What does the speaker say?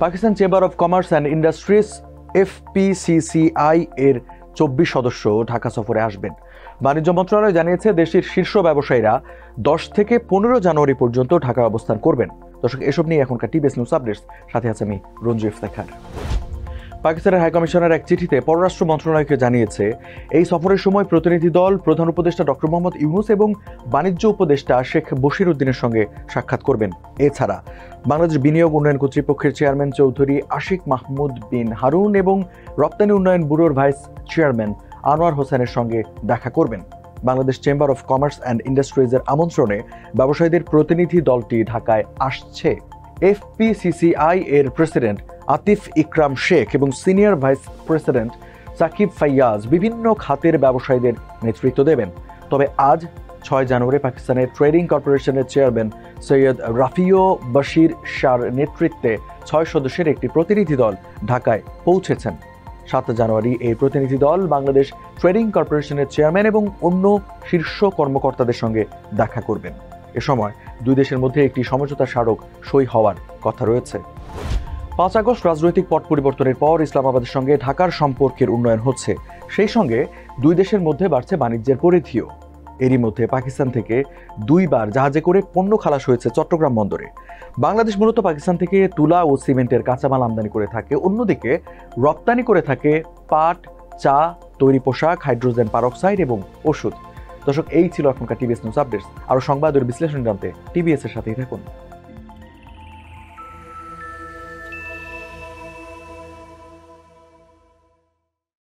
Pakistan chamber of commerce and industries FPCCI এর 24 সদস্য ঢাকা সফরে আসবেন। বাণিজ্য মন্ত্রণালয় জানিয়েছে, দেশের শীর্ষ ব্যবসায়ীরা 10 থেকে 15 জানুয়ারি পর্যন্ত ঢাকায় অবস্থান করবেন। দর্শক, এসব নিয়ে এখনকার টিবিএস নিউজ আপডেটস, সাথে আছে আমি রঞ্জু ইফতেখার। পাকিস্তানের হাইকমিশনার এক চিঠিতে পররাষ্ট্র মন্ত্রণালয়কে জানিয়েছে, এই সফরের সময় প্রতিনিধি দল প্রধান উপদেষ্টা ডক্টর মোহাম্মদ ইউনূস এবং বাণিজ্য উপদেষ্টা শেখ বশির উদ্দিনের সঙ্গে সাক্ষাৎ করবেন। এছাড়া বাংলাদেশ বিনিয়োগ উন্নয়ন কর্তৃপক্ষের চেয়ারম্যান চৌধুরী আশিক মাহমুদ বিন হারুন এবং রপ্তানি উন্নয়ন ব্যুরোর ভাইস চেয়ারম্যান আনোয়ার হোসেনের সঙ্গে দেখা করবেন। Bangladesh chamber of commerce and ইন্ডাস্ট্রিজের আমন্ত্রণে ব্যবসায়ীদের প্রতিনিধি দলটি ঢাকায় আসছে। FPCCI এর প্রেসিডেন্ট আতিফ ইকরাম শেখ এবং senior vice president Sakib Faiyaz বিভিন্ন খাতের ব্যবসায়ীদের নেতৃত্ব দেবেন। তবে আজ 6 জানুয়ারি পাকিস্তানের ট্রেডিং কর্পোরেশনের চেয়ারম্যান সৈয়দ রাফিও বশির শাহর নেতৃত্বে 6 সদস্যের একটি প্রতিনিধি দল ঢাকায় পৌঁছেছেন। 7 জানুয়ারি এই প্রতিনিধি দল বাংলাদেশ ট্রেডিং কর্পোরেশনের চেয়ারম্যান এবং অন্য শীর্ষ কর্মকর্তাদের সঙ্গে দেখা করবেন। এ সময় দুই দেশের মধ্যে একটি সমঝোতা স্মারক সই হওয়ার কথা রয়েছে। 5 আগস্ট রাজনৈতিক পট পরিবর্তনের পর ইসলামাবাদের সঙ্গে ঢাকার সম্পর্কের উন্নয়ন হচ্ছে, সেই সঙ্গে দুই দেশের মধ্যে বাড়ছে বাণিজ্যের পরিধিও। এরই মধ্যে পাকিস্তান থেকে 2 বার জাহাজে করে পণ্য খালাস হয়েছে চট্টগ্রাম বন্দরে। বাংলাদেশ মূলত পাকিস্তান থেকে তুলা ও সিমেন্টের কাঁচামাল আমদানি করে থাকে, অন্যদিকে রপ্তানি করে থাকে পাট, চা, তৈরি পোশাক, হাইড্রোজেন পারক্সাইড এবং ওষুধ। দর্শক, এই ছিল এখনকার টিবিএস নিউজ আপডেটস। আরও সংবাদের বিশ্লেষণ জানতে টিবিএস এর সাথেই থাকুন।